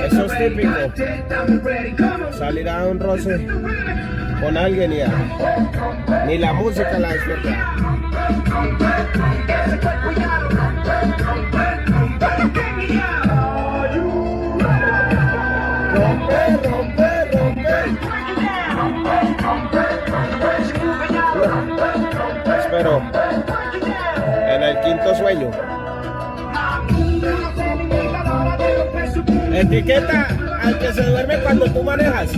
Eso es típico. Salir a un roce con alguien y ya. Ni la música la despierta. Rompe, rompe, rompe. Espero. En el quinto sueño. Etiqueta al que se duerme cuando tú manejas.